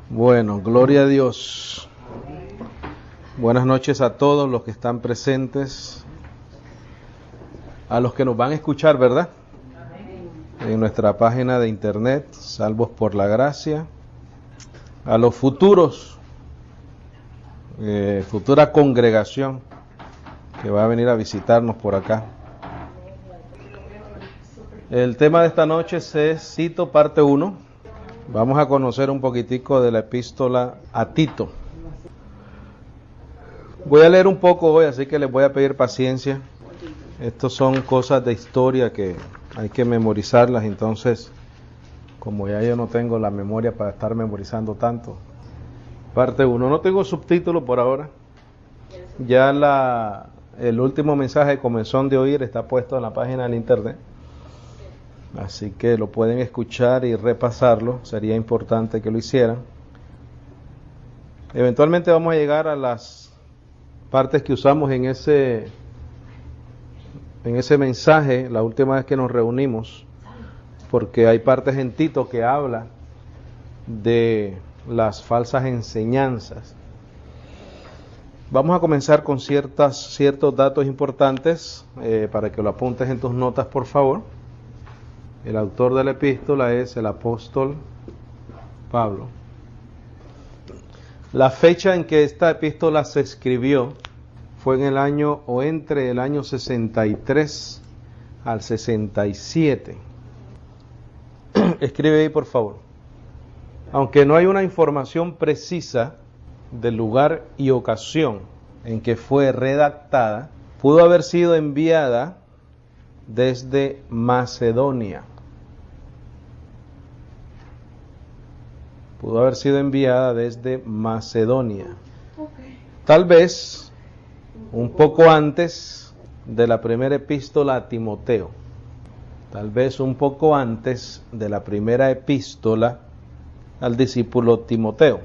Bueno, gloria a Dios. Buenas noches a todos los que están presentes, a los que nos van a escuchar, ¿verdad? En nuestra página de internet, Salvos por la Gracia, a los futuros, futura congregación que va a venir a visitarnos por acá. El tema de esta noche es Tito, parte 1. Vamos a conocer un poquitico de la epístola a Tito. Voy a leer un poco hoy, así que les voy a pedir paciencia. Estos son cosas de historia que hay que memorizarlas, entonces, como ya yo no tengo la memoria para estar memorizando tanto. Parte 1. No tengo subtítulo por ahora. Ya el último mensaje de comenzón de oír está puesto en la página del internet. Así que lo pueden escuchar y repasarlo. Sería importante que lo hicieran. Eventualmente vamos a llegar a las partes que usamos en ese mensaje la última vez que nos reunimos, porque hay partes en Tito que habla de las falsas enseñanzas. Vamos a comenzar con ciertos datos importantes para que lo apuntes en tus notas, por favor. El autor de la epístola es el apóstol Pablo. La fecha en que esta epístola se escribió fue en el año o entre el año 63 al 67. Escribe ahí, por favor. Aunque no hay una información precisa del lugar y ocasión en que fue redactada, pudo haber sido enviada desde Macedonia. Pudo haber sido enviada desde Macedonia. Tal vez un poco antes de la primera epístola a Timoteo. Tal vez un poco antes de la primera epístola al discípulo Timoteo.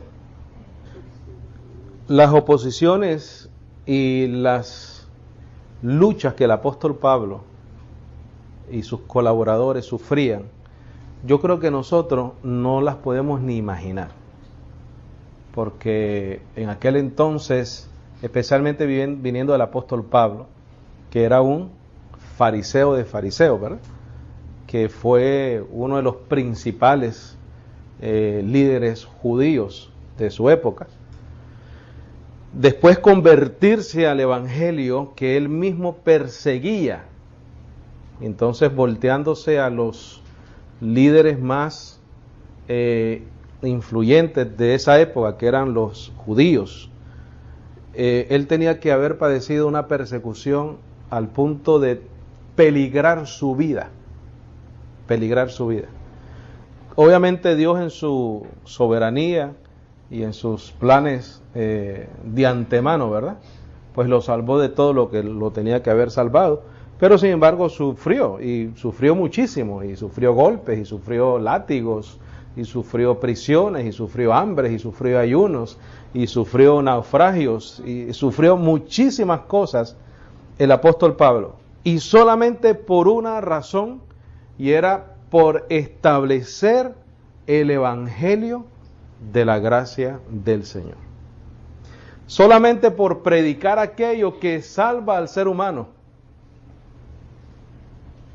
Las oposiciones y las luchas que el apóstol Pablo y sus colaboradores sufrían, yo creo que nosotros no las podemos ni imaginar, porque en aquel entonces, especialmente viniendo del apóstol Pablo, que era un fariseo de fariseos, ¿verdad?, que fue uno de los principales líderes judíos de su época, después convertirse al evangelio que él mismo perseguía, entonces volteándose a los líderes más influyentes de esa época, que eran los judíos, él tenía que haber padecido una persecución al punto de peligrar su vida. Obviamente Dios, en su soberanía y en sus planes de antemano, ¿verdad?, pues lo salvó de todo lo que lo tenía que haber salvado. Pero sin embargo sufrió muchísimo, y sufrió golpes, y sufrió látigos, y sufrió prisiones, y sufrió hambres, y sufrió ayunos, y sufrió naufragios, y sufrió muchísimas cosas el apóstol Pablo. Y solamente por una razón, y era por establecer el evangelio de la gracia del Señor. Solamente por predicar aquello que salva al ser humano.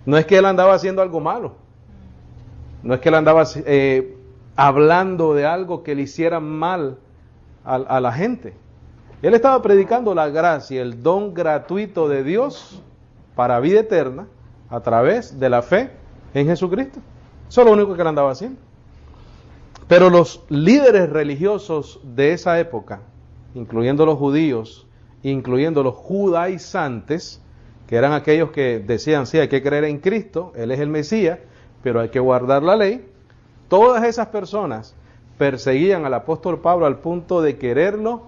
No es que él andaba haciendo algo malo. No es que él andaba hablando de algo que le hiciera mal a la gente. Él estaba predicando la gracia, el don gratuito de Dios para vida eterna a través de la fe en Jesucristo. Eso es lo único que él andaba haciendo. Pero los líderes religiosos de esa época, incluyendo los judíos, incluyendo los judaizantes, que eran aquellos que decían, sí, hay que creer en Cristo, Él es el Mesías, pero hay que guardar la ley. Todas esas personas perseguían al apóstol Pablo al punto de quererlo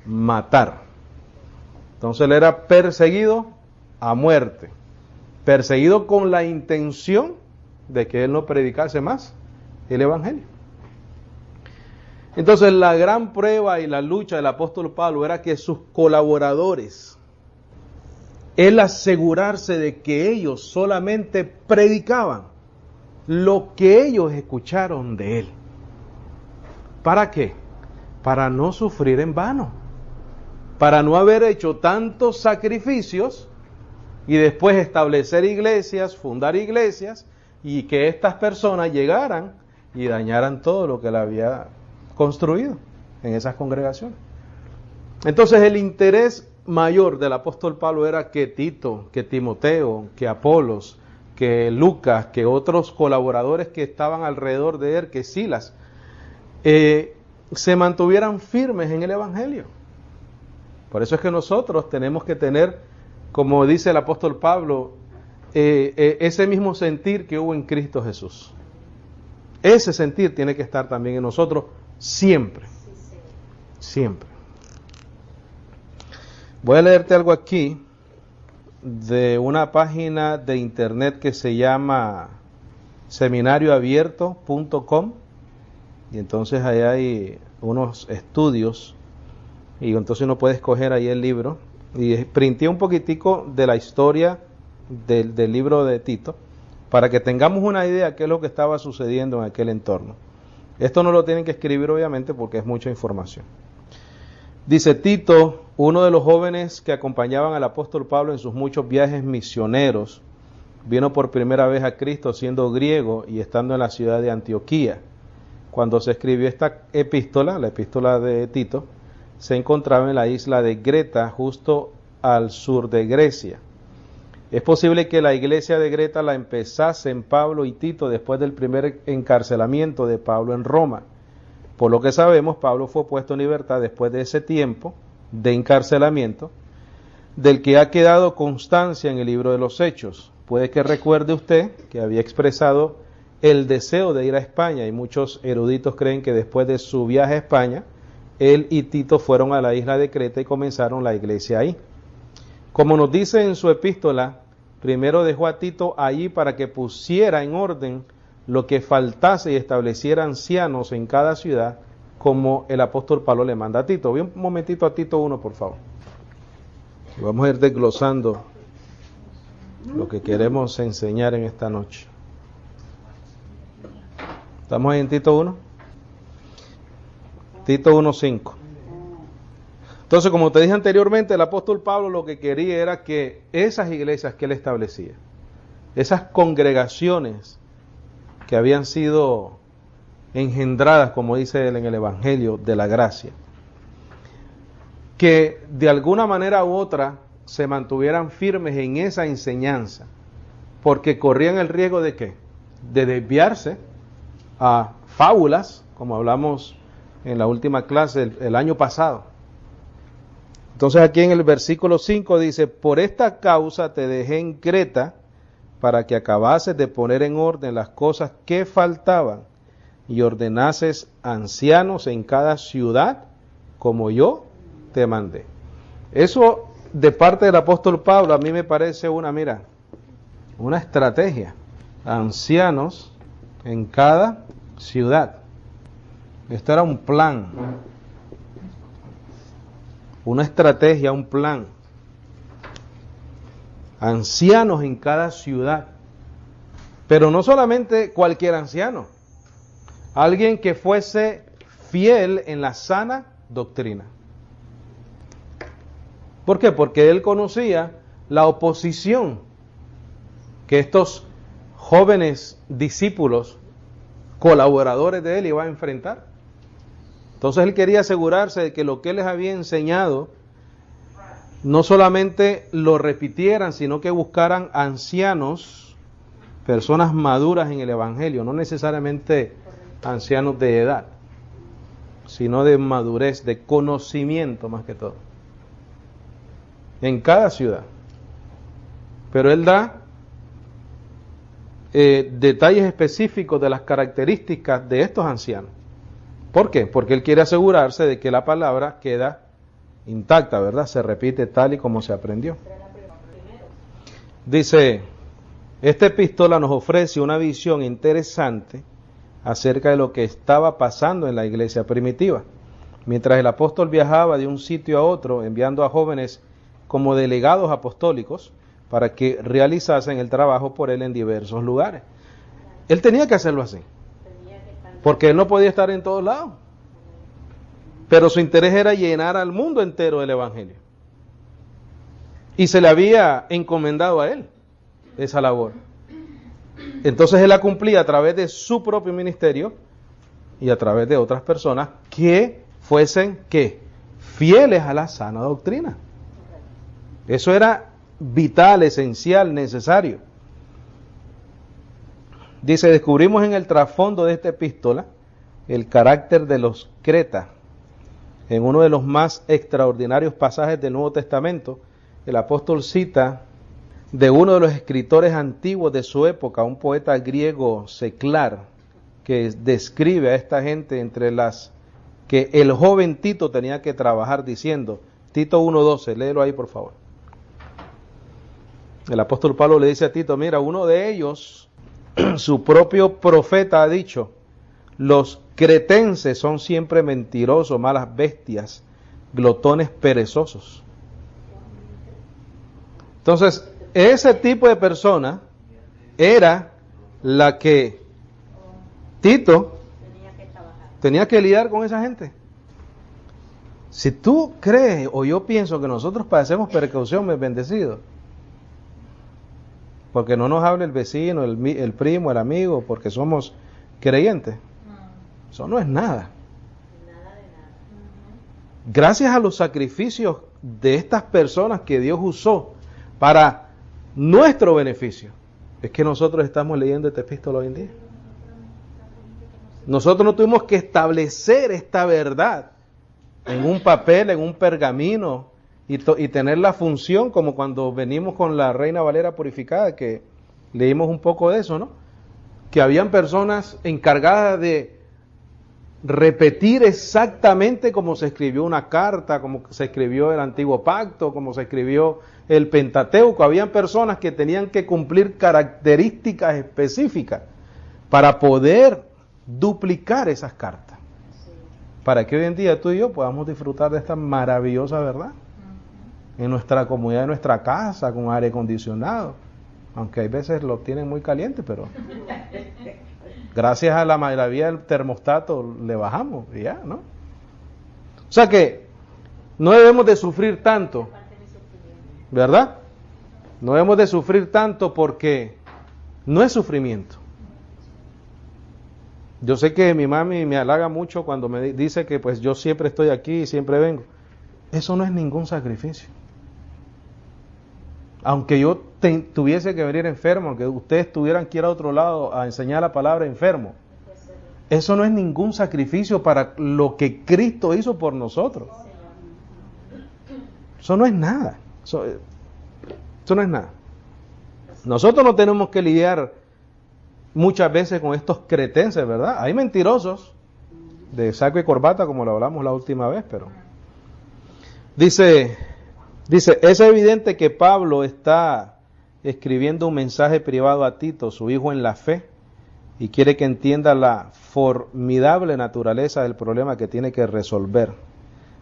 matar. Entonces él era perseguido a muerte, perseguido con la intención de que él no predicase más el evangelio. Entonces la gran prueba y la lucha del apóstol Pablo era que sus colaboradores, el asegurarse de que ellos solamente predicaban lo que ellos escucharon de él. ¿Para qué? para no sufrir en vano, para no haber hecho tantos sacrificios y después establecer iglesias, fundar iglesias, y que estas personas llegaran y dañaran todo lo que él había construido en esas congregaciones. Entonces el interés mayor del apóstol Pablo era que Tito, que Timoteo, que Apolos, que Lucas, que otros colaboradores que estaban alrededor de él, que Silas, se mantuvieran firmes en el Evangelio. Por eso es que nosotros tenemos que tener, como dice el apóstol Pablo, ese mismo sentir que hubo en Cristo Jesús. Ese sentir tiene que estar también en nosotros siempre. Siempre. Voy a leerte algo aquí de una página de internet que se llama seminarioabierto.com, y entonces ahí hay unos estudios y entonces uno puede escoger ahí el libro, y printé un poquitico de la historia del libro de Tito para que tengamos una idea de qué es lo que estaba sucediendo en aquel entorno. Esto no lo tienen que escribir obviamente porque es mucha información. Dice: Tito, uno de los jóvenes que acompañaban al apóstol Pablo en sus muchos viajes misioneros, vino por primera vez a Cristo siendo griego y estando en la ciudad de Antioquía. Cuando se escribió esta epístola, la epístola de Tito, se encontraba en la isla de Greta, justo al sur de Grecia. Es posible que la iglesia de Greta la empezasen Pablo y Tito después del primer encarcelamiento de Pablo en Roma. Por lo que sabemos, Pablo fue puesto en libertad después de ese tiempo de encarcelamiento, del que ha quedado constancia en el libro de los Hechos. Puede que recuerde usted que había expresado el deseo de ir a España, y muchos eruditos creen que después de su viaje a España, él y Tito fueron a la isla de Creta y comenzaron la iglesia ahí. Como nos dice en su epístola, primero dejó a Tito allí para que pusiera en orden lo que faltase y estableciera ancianos en cada ciudad, como el apóstol Pablo le manda a Tito. Ve un momentito a Tito 1, por favor. Y vamos a ir desglosando lo que queremos enseñar en esta noche. ¿Estamos ahí en Tito 1? Tito 1:5. Entonces, como te dije anteriormente, el apóstol Pablo lo que quería era que esas iglesias que él establecía, esas congregaciones que habían sido engendradas, como dice él en el Evangelio de la Gracia, que de alguna manera u otra se mantuvieran firmes en esa enseñanza, porque corrían el riesgo de ¿qué? De desviarse a fábulas, como hablamos en la última clase el año pasado. Entonces aquí en el versículo 5 dice: por esta causa te dejé en Creta, para que acabases de poner en orden las cosas que faltaban, y ordenases ancianos en cada ciudad, como yo te mandé. Eso de parte del apóstol Pablo a mí me parece una estrategia. Ancianos en cada ciudad. Esto era un plan, una estrategia, un plan. Ancianos en cada ciudad. Pero no solamente cualquier anciano, alguien que fuese fiel en la sana doctrina. ¿Por qué? Porque él conocía la oposición que estos jóvenes discípulos, colaboradores de él, iban a enfrentar. Entonces él quería asegurarse de que lo que él les había enseñado no solamente lo repitieran, sino que buscaran ancianos, personas maduras en el Evangelio, no necesariamente ancianos de edad, sino de madurez, de conocimiento más que todo, en cada ciudad. Pero él da detalles específicos de las características de estos ancianos. ¿Por qué? Porque él quiere asegurarse de que la palabra queda intacta, ¿verdad? Se repite tal y como se aprendió. Dice: esta epístola nos ofrece una visión interesante acerca de lo que estaba pasando en la iglesia primitiva. Mientras el apóstol viajaba de un sitio a otro, enviando a jóvenes como delegados apostólicos para que realizasen el trabajo por él en diversos lugares. Él tenía que hacerlo así, porque él no podía estar en todos lados. pero su interés era llenar al mundo entero del Evangelio. Y se le había encomendado a él esa labor. Entonces él la cumplía a través de su propio ministerio y a través de otras personas que fuesen, ¿qué? Fieles a la sana doctrina. Eso era vital, esencial, necesario. Dice, descubrimos en el trasfondo de esta epístola el carácter de los Creta. En uno de los más extraordinarios pasajes del Nuevo Testamento, el apóstol cita de uno de los escritores antiguos de su época, un poeta griego seclar, que describe a esta gente entre las que el joven Tito tenía que trabajar, diciendo, Tito 1:12, léelo ahí por favor. El apóstol Pablo le dice a Tito, mira, uno de ellos, su propio profeta ha dicho, los cretenses son siempre mentirosos, malas bestias, glotones perezosos. Entonces, ese tipo de persona era la que Tito tenía que lidiar con esa gente. Si tú crees o yo pienso que nosotros padecemos persecución, bendecido, porque no nos habla el vecino, el primo, el amigo, porque somos creyentes, eso no es nada. Gracias a los sacrificios de estas personas que Dios usó para nuestro beneficio, es que nosotros estamos leyendo esta epístola hoy en día. Nosotros no tuvimos que establecer esta verdad en un papel, en un pergamino, y tener la función como cuando venimos con la Reina Valera purificada, que leímos un poco de eso, ¿no? Que habían personas encargadas de repetir exactamente como se escribió una carta, como se escribió el Antiguo Pacto, como se escribió el Pentateuco. Habían personas que tenían que cumplir características específicas para poder duplicar esas cartas, para que hoy en día tú y yo podamos disfrutar de esta maravillosa verdad en nuestra comunidad, en nuestra casa, con aire acondicionado, aunque hay veces lo tienen muy caliente, pero gracias a la maravilla del termostato le bajamos y ya, ¿no? O sea que no debemos de sufrir tanto, ¿verdad? No debemos de sufrir tanto porque no es sufrimiento. Yo sé que mi mami me halaga mucho cuando me dice que pues yo siempre estoy aquí y siempre vengo. Eso no es ningún sacrificio. Aunque yo tuviese que venir enfermo, aunque ustedes tuvieran que ir a otro lado a enseñar la palabra enfermo, eso no es ningún sacrificio para lo que Cristo hizo por nosotros. Eso no es nada. Eso no es nada. Nosotros no tenemos que lidiar muchas veces con estos cretenses, ¿verdad? Hay mentirosos de saco y corbata, como lo hablamos la última vez, pero dice, es evidente que Pablo está escribiendo un mensaje privado a Tito, su hijo en la fe, y quiere que entienda la formidable naturaleza del problema que tiene que resolver.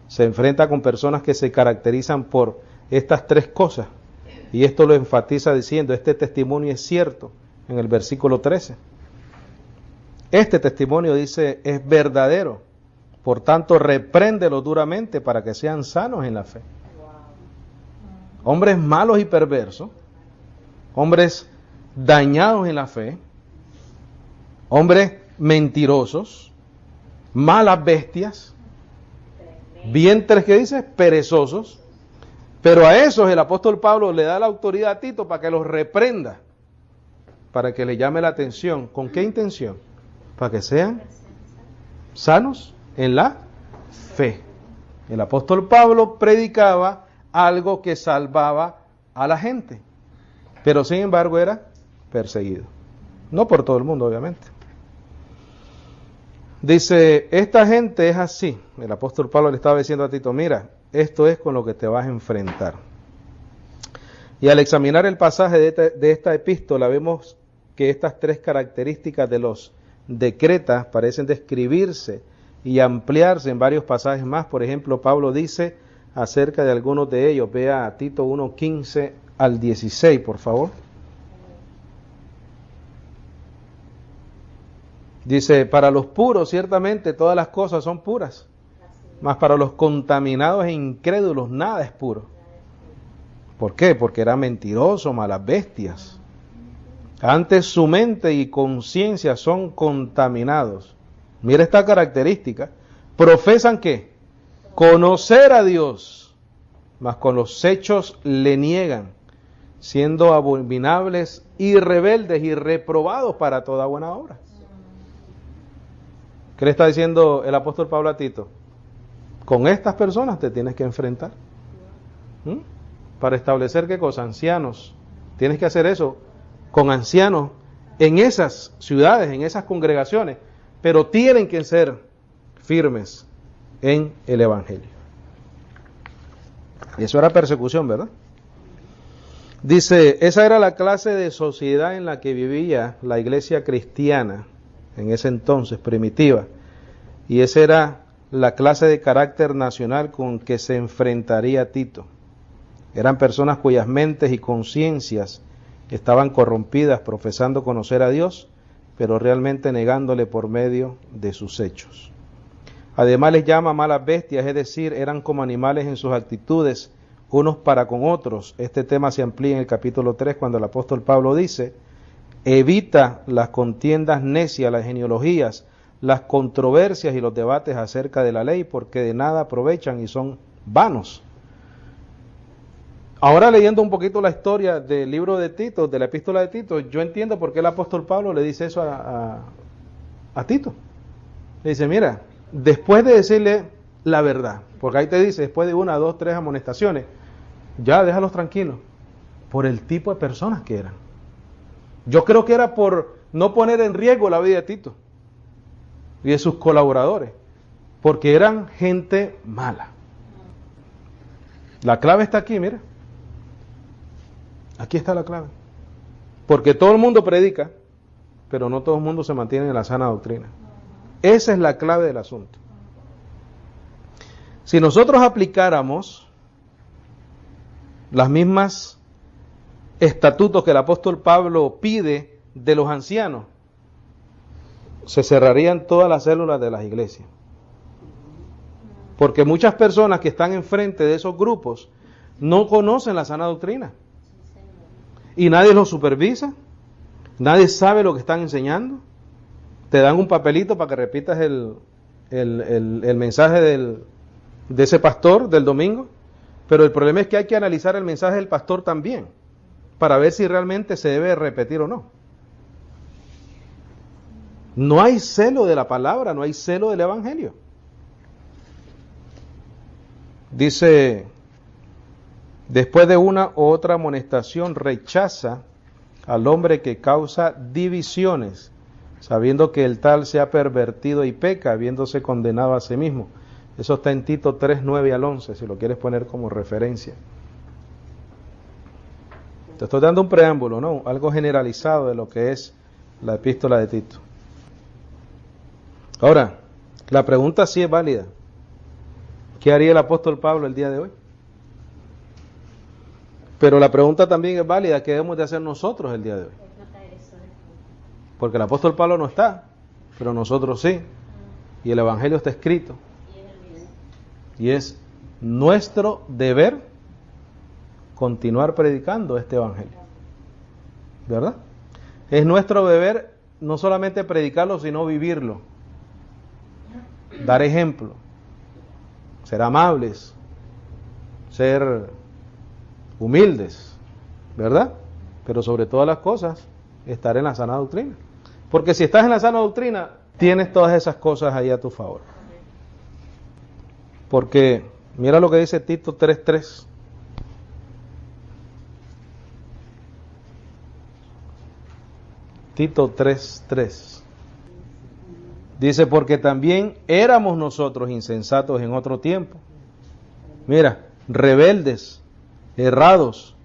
Se enfrenta con personas que se caracterizan por estas tres cosas, y esto lo enfatiza diciendo, este testimonio es cierto, en el versículo 13. Este testimonio dice, es verdadero, por tanto repréndelo duramente para que sean sanos en la fe. Hombres malos y perversos, hombres dañados en la fe, hombres mentirosos, malas bestias, vientres que dice, perezosos, pero a esos el apóstol Pablo le da la autoridad a Tito para que los reprenda, para que le llame la atención. ¿Con qué intención? Para que sean sanos en la fe. El apóstol Pablo predicaba algo que salvaba a la gente, pero sin embargo era perseguido. No por todo el mundo, obviamente. Dice, esta gente es así. El apóstol Pablo le estaba diciendo a Tito, mira, esto es con lo que te vas a enfrentar. Y al examinar el pasaje de esta epístola, vemos que estas tres características de los decretas parecen describirse y ampliarse en varios pasajes más. Por ejemplo, Pablo dice acerca de algunos de ellos. Vea a Tito 1:15 al 16, por favor. Dice, para los puros ciertamente todas las cosas son puras, Mas para los contaminados e incrédulos nada es puro. ¿Por qué? Porque eran mentirosos, malas bestias. Antes su mente y conciencia son contaminados. Mira esta característica. Profesan ¿qué? Conocer a Dios, mas con los hechos le niegan, siendo abominables y rebeldes y reprobados para toda buena obra. ¿Qué le está diciendo el apóstol Pablo a Tito? Con estas personas te tienes que enfrentar. Para establecer ¿qué cosa? Ancianos. Tienes que hacer eso con ancianos en esas ciudades, en esas congregaciones, pero tienen que ser firmes en el Evangelio. Y eso era persecución, ¿verdad? Dice, esa era la clase de sociedad en la que vivía la iglesia cristiana en ese entonces, primitiva. Y esa era la clase de carácter nacional con que se enfrentaría Tito. Eran personas cuyas mentes y conciencias estaban corrompidas, profesando conocer a Dios, pero realmente negándole por medio de sus hechos. Además les llama malas bestias, es decir, eran como animales en sus actitudes, unos para con otros. Este tema se amplía en el capítulo 3 cuando el apóstol Pablo dice, evita las contiendas necias, las genealogías, las controversias y los debates acerca de la ley, porque de nada aprovechan y son vanos. Ahora leyendo un poquito la historia del libro de Tito, de la epístola de Tito, yo entiendo por qué el apóstol Pablo le dice eso a Tito. Le dice, mira, después de decirle la verdad, porque ahí te dice, después de 1, 2, 3 amonestaciones, ya déjalos tranquilos, por el tipo de personas que eran. Yo creo que era por no poner en riesgo la vida de Tito y de sus colaboradores, porque eran gente mala. La clave está aquí, mira. Aquí está la clave. Porque todo el mundo predica, pero no todo el mundo se mantiene en la sana doctrina. Esa es la clave del asunto. Si nosotros aplicáramos las mismas estatutos que el apóstol Pablo pide de los ancianos, se cerrarían todas las células de las iglesias. Porque muchas personas que están enfrente de esos grupos no conocen la sana doctrina. Y nadie los supervisa, nadie sabe lo que están enseñando. Te dan un papelito para que repitas el mensaje de ese pastor del domingo, pero el problema es que hay que analizar el mensaje del pastor también, para ver si realmente se debe repetir o no. No hay celo de la palabra, no hay celo del evangelio. Dice, después de una u otra amonestación, rechaza al hombre que causa divisiones, sabiendo que el tal se ha pervertido y peca, habiéndose condenado a sí mismo. Eso está en Tito 3, 9 al 11, si lo quieres poner como referencia. Te estoy dando un preámbulo, ¿no? Algo generalizado de lo que es la epístola de Tito. Ahora, la pregunta sí es válida. ¿Qué haría el apóstol Pablo el día de hoy? Pero la pregunta también es válida, ¿qué debemos de hacer nosotros el día de hoy? Porque el apóstol Pablo no está, pero nosotros sí. Y el evangelio está escrito. Y es nuestro deber continuar predicando este evangelio. ¿Verdad? Es nuestro deber no solamente predicarlo, sino vivirlo. Dar ejemplo. Ser amables. Ser humildes. ¿Verdad? Pero sobre todas las cosas, estar en la sana doctrina. Porque si estás en la sana doctrina, tienes todas esas cosas ahí a tu favor. Porque mira lo que dice Tito 3:3. Tito 3:3. Dice, porque también éramos nosotros insensatos en otro tiempo. Mira, rebeldes, errados,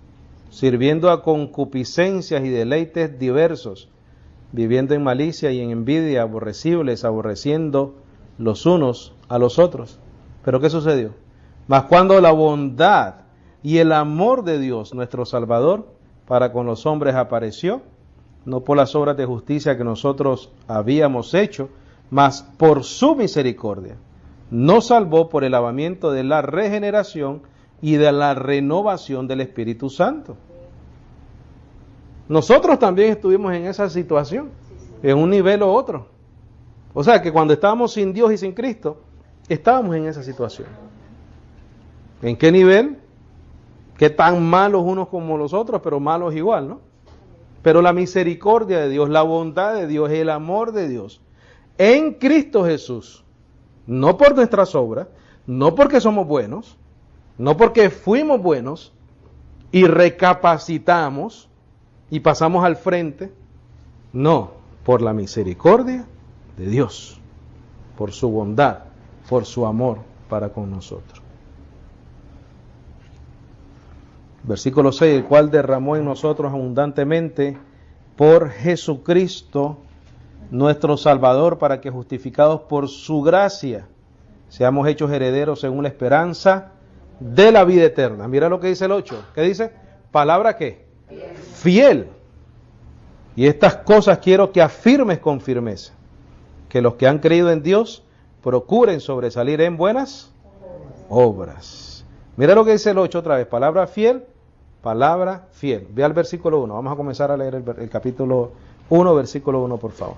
sirviendo a concupiscencias y deleites diversos, viviendo en malicia y en envidia, aborrecibles, aborreciendo los unos a los otros. ¿Pero qué sucedió? Mas cuando la bondad y el amor de Dios, nuestro Salvador, para con los hombres apareció, no por las obras de justicia que nosotros habíamos hecho, mas por su misericordia, nos salvó por el lavamiento de la regeneración y de la renovación del Espíritu Santo. Nosotros también estuvimos en esa situación, en un nivel u otro. O sea que cuando estábamos sin Dios y sin Cristo, estábamos en esa situación. ¿En qué nivel? ¿Qué tan malos unos como los otros, pero malos igual, no? Pero la misericordia de Dios, la bondad de Dios, el amor de Dios, en Cristo Jesús, no por nuestras obras, no porque somos buenos, no porque fuimos buenos y recapacitamos y pasamos al frente, no, por la misericordia de Dios, por su bondad, por su amor para con nosotros. Versículo 6, el cual derramó en nosotros abundantemente por Jesucristo, nuestro Salvador, para que justificados por su gracia, seamos hechos herederos según la esperanza de la vida eterna. Mira lo que dice el 8. ¿Qué dice? ¿Palabra qué? Fiel. Y estas cosas quiero que afirmes con firmeza, que los que han creído en Dios procuren sobresalir en buenas obras. Mira lo que dice el 8 otra vez. Palabra fiel, palabra fiel. Ve al versículo 1. Vamos a comenzar a leer el capítulo 1, versículo 1, por favor.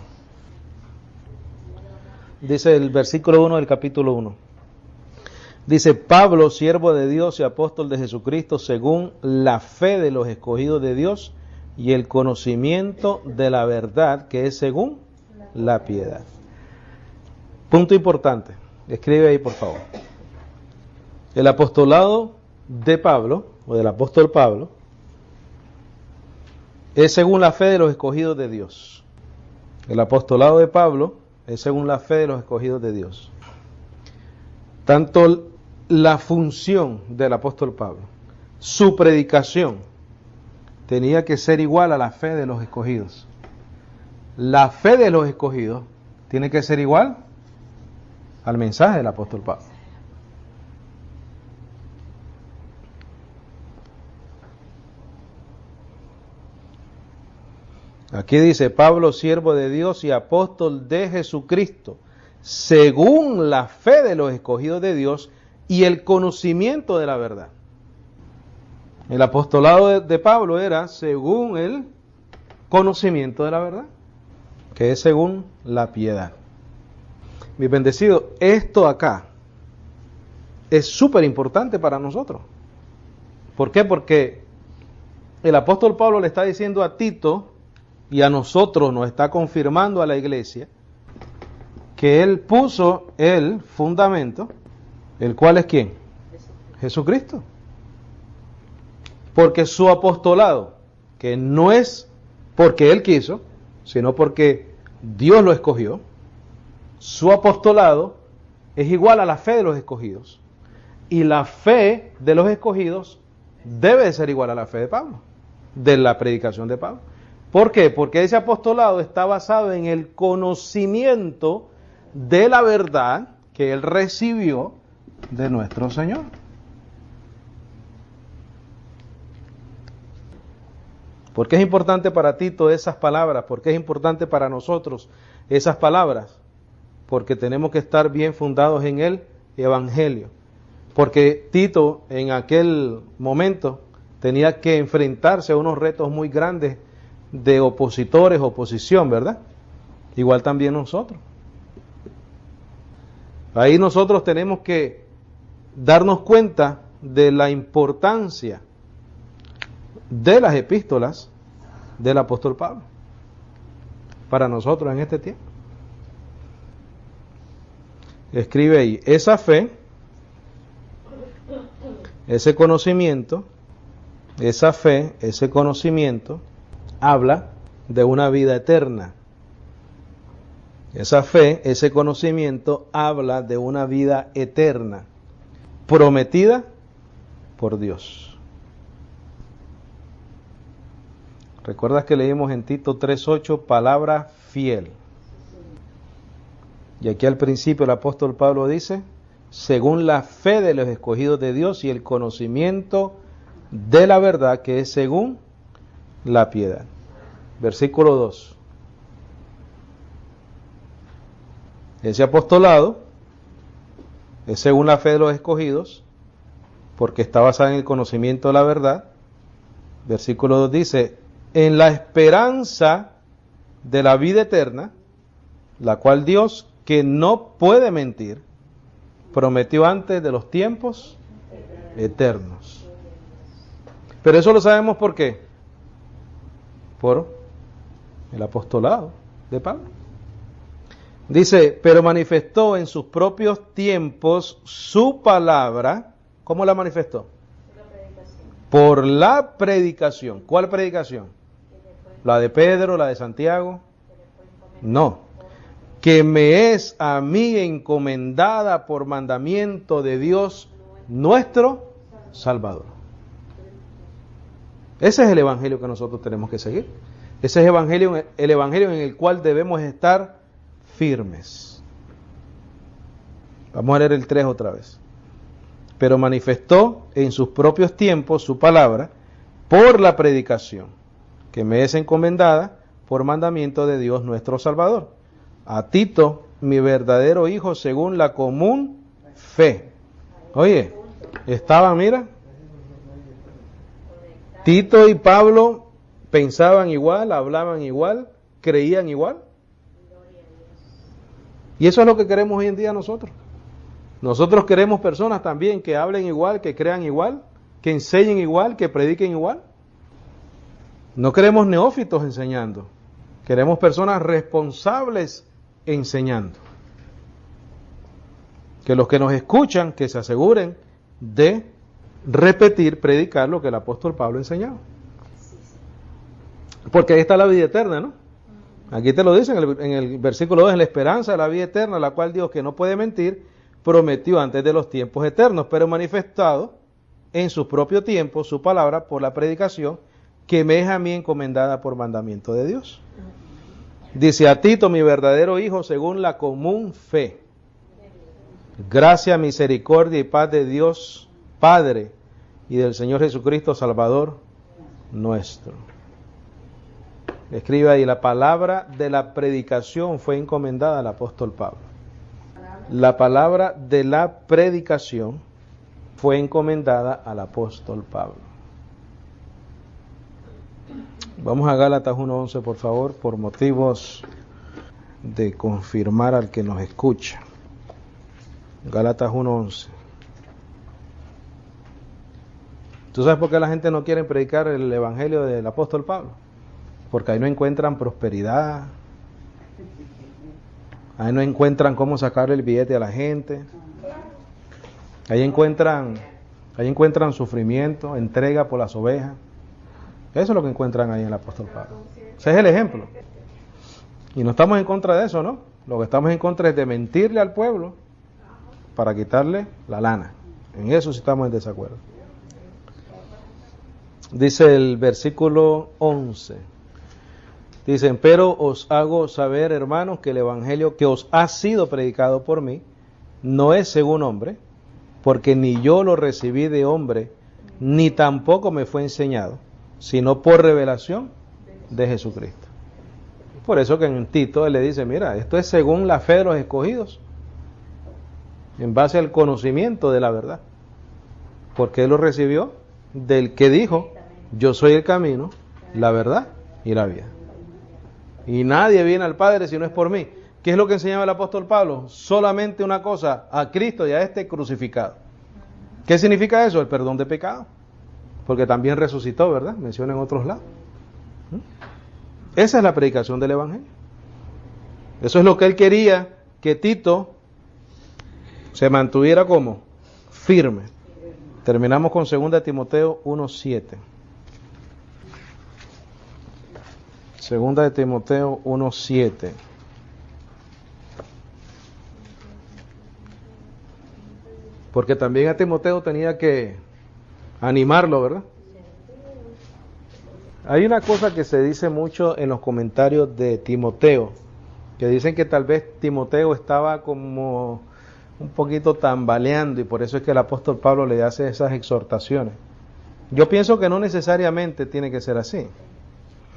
Dice el versículo 1 del capítulo 1. Dice: Pablo, siervo de Dios y apóstol de Jesucristo, según la fe de los escogidos de Dios y el conocimiento de la verdad, que es según la piedad. Punto importante. Escribe ahí, por favor. El apostolado de Pablo, o del apóstol Pablo, es según la fe de los escogidos de Dios. El apostolado de Pablo es según la fe de los escogidos de Dios. Tanto la función del apóstol Pablo, su predicación, tenía que ser igual a la fe de los escogidos. La fe de los escogidos tiene que ser igual al mensaje del apóstol Pablo. Aquí dice: Pablo, siervo de Dios y apóstol de Jesucristo, según la fe de los escogidos de Dios y el conocimiento de la verdad. El apostolado de Pablo era según el conocimiento de la verdad, que es según la piedad. Mi bendecido, esto acá es súper importante para nosotros. ¿Por qué? Porque el apóstol Pablo le está diciendo a Tito y a nosotros, nos está confirmando a la iglesia, que él puso el fundamento, el cual es ¿quién? Jesucristo. Porque su apostolado, que no es porque él quiso, sino porque Dios lo escogió, su apostolado es igual a la fe de los escogidos. Y la fe de los escogidos debe de ser igual a la fe de Pablo, de la predicación de Pablo. ¿Por qué? Porque ese apostolado está basado en el conocimiento de la verdad que él recibió de nuestro Señor. ¿Por qué es importante para Tito esas palabras? ¿Por qué es importante para nosotros esas palabras? Porque tenemos que estar bien fundados en el Evangelio. Porque Tito en aquel momento tenía que enfrentarse a unos retos muy grandes de opositores, oposición, ¿verdad? Igual también nosotros. Ahí nosotros tenemos que darnos cuenta de la importancia de las epístolas del apóstol Pablo para nosotros en este tiempo. Escribe ahí: esa fe, ese conocimiento, esa fe, ese conocimiento habla de una vida eterna. Esa fe, ese conocimiento habla de una vida eterna, prometida por Dios. ¿Recuerdas que leímos en Tito 3:8, palabra fiel? Y aquí al principio el apóstol Pablo dice: según la fe de los escogidos de Dios y el conocimiento de la verdad, que es según la piedad. Versículo 2. Ese apostolado es según la fe de los escogidos, porque está basada en el conocimiento de la verdad. Versículo 2 dice, en la esperanza de la vida eterna, la cual Dios, que no puede mentir, prometió antes de los tiempos eternos. Pero eso lo sabemos ¿por qué? Por el apostolado de Pablo. Dice, pero manifestó en sus propios tiempos su palabra. ¿Cómo la manifestó? Por la predicación. ¿Cuál predicación? ¿La de Pedro, la de Santiago? No. Que me es a mí encomendada por mandamiento de Dios nuestro Salvador. Ese es el evangelio que nosotros tenemos que seguir. Ese es el evangelio en el cual debemos estar firmes. Vamos a leer el 3 otra vez. Pero manifestó en sus propios tiempos su palabra por la predicación, que me es encomendada por mandamiento de Dios nuestro Salvador. A Tito, mi verdadero hijo, según la común fe. Oye, estaban, mira, Tito y Pablo pensaban igual, hablaban igual, creían igual. Y eso es lo que queremos hoy en día nosotros. Nosotros queremos personas también que hablen igual, que crean igual, que enseñen igual, que prediquen igual. No queremos neófitos enseñando. Queremos personas responsables enseñando. Que los que nos escuchan, que se aseguren de repetir, predicar lo que el apóstol Pablo enseñaba. Porque ahí está la vida eterna, ¿no? Aquí te lo dice en el versículo 2, en la esperanza de la vida eterna, la cual Dios, que no puede mentir, prometió antes de los tiempos eternos, pero manifestado en su propio tiempo su palabra por la predicación, que me es a mí encomendada por mandamiento de Dios. Dice, a Tito, mi verdadero hijo, según la común fe. Gracia, misericordia y paz de Dios Padre y del Señor Jesucristo Salvador nuestro. Escribe ahí, la palabra de la predicación fue encomendada al apóstol Pablo. La palabra de la predicación fue encomendada al apóstol Pablo. Vamos a Gálatas 1:11, por favor, por motivos de confirmar al que nos escucha. Gálatas 1:11. ¿Tú sabes por qué la gente no quiere predicar el evangelio del apóstol Pablo? Porque ahí no encuentran prosperidad, ahí no encuentran cómo sacarle el billete a la gente, ahí encuentran sufrimiento, entrega por las ovejas. Eso es lo que encuentran ahí en el apóstol Pablo. Ese es el ejemplo. Y no estamos en contra de eso, ¿no? Lo que estamos en contra es de mentirle al pueblo para quitarle la lana. En eso sí estamos en desacuerdo. Dice el versículo 11. Dicen, pero os hago saber, hermanos, que el evangelio que os ha sido predicado por mí no es según hombre, porque ni yo lo recibí de hombre, ni tampoco me fue enseñado, sino por revelación de Jesucristo. Por eso que en Tito él le dice, mira, esto es según la fe de los escogidos, en base al conocimiento de la verdad, porque él lo recibió del que dijo, yo soy el camino, la verdad y la vida. Y nadie viene al Padre si no es por mí. ¿Qué es lo que enseñaba el apóstol Pablo? Solamente una cosa, a Cristo y a este crucificado. ¿Qué significa eso? El perdón de pecado. Porque también resucitó, ¿verdad? Menciona en otros lados. Esa es la predicación del evangelio. Eso es lo que él quería, que Tito se mantuviera como firme. Terminamos con 2 Timoteo 1:7. 2 Timoteo 1:7. Porque también a Timoteo tenía que animarlo, ¿verdad? Hay una cosa que se dice mucho en los comentarios de Timoteo, que dicen que tal vez Timoteo estaba como un poquito tambaleando y por eso es que el apóstol Pablo le hace esas exhortaciones. Yo pienso que no necesariamente tiene que ser así.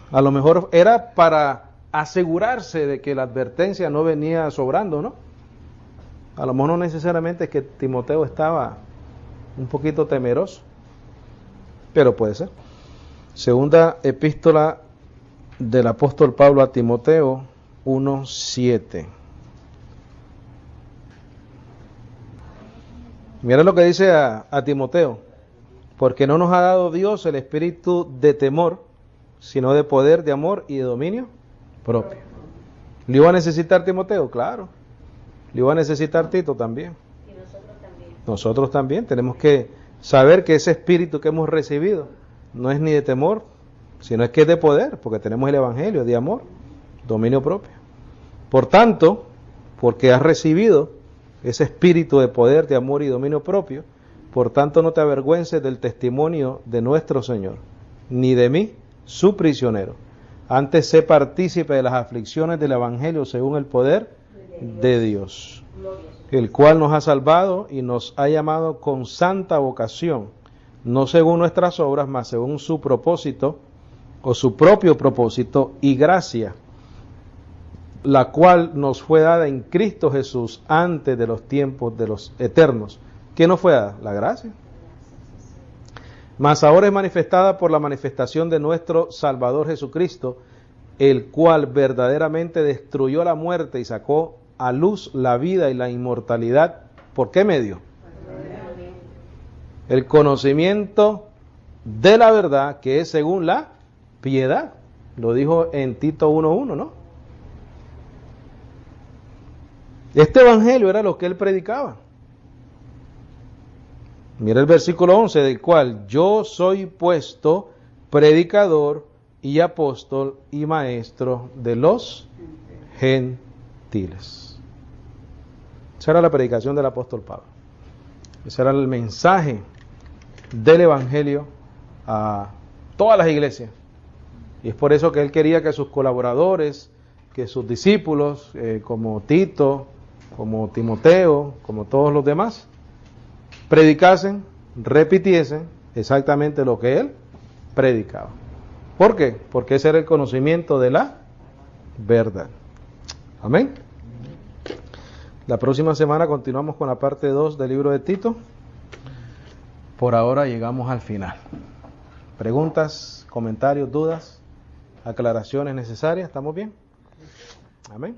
A lo mejor era para asegurarse de que la advertencia no venía sobrando, ¿no? A lo mejor no necesariamente es que Timoteo estaba un poquito temeroso, pero puede ser. Segunda epístola del apóstol Pablo a Timoteo 1:7. Mira lo que dice a Timoteo: porque no nos ha dado Dios el espíritu de temor, sino de poder, de amor y de dominio propio. ¿Le iba a necesitar Timoteo? Claro. ¿Le iba a necesitar Tito? También. Y nosotros también. Nosotros también tenemos que saber que ese espíritu que hemos recibido no es ni de temor, sino es que es de poder, porque tenemos el evangelio, de amor, dominio propio. Por tanto, porque has recibido ese espíritu de poder, de amor y dominio propio, por tanto no te avergüences del testimonio de nuestro Señor, ni de mí, su prisionero. Antes sé partícipe de las aflicciones del evangelio según el poder de Dios, el cual nos ha salvado y nos ha llamado con santa vocación, no según nuestras obras, mas según su propósito, o su propio propósito y gracia, la cual nos fue dada en Cristo Jesús antes de los tiempos de los eternos. ¿Qué nos fue dada? La gracia. Mas ahora es manifestada por la manifestación de nuestro Salvador Jesucristo, el cual verdaderamente destruyó la muerte y sacó a luz la vida y la inmortalidad. ¿Por qué medio? El conocimiento de la verdad, que es según la piedad. Lo dijo en Tito 1:1, ¿no? Este evangelio era lo que él predicaba. Mira el versículo 11, del cual yo soy puesto predicador y apóstol y maestro de los gentiles. Esa era la predicación del apóstol Pablo. Ese era el mensaje del evangelio a todas las iglesias. Y es por eso que él quería que sus colaboradores, que sus discípulos, como Tito, como Timoteo, como todos los demás, predicasen, repitiesen exactamente lo que él predicaba. ¿Por qué? Porque ese era el conocimiento de la verdad. Amén. La próxima semana continuamos con la parte 2 del libro de Tito. Por ahora llegamos al final. ¿Preguntas, comentarios, dudas, aclaraciones necesarias? ¿Estamos bien? Amén.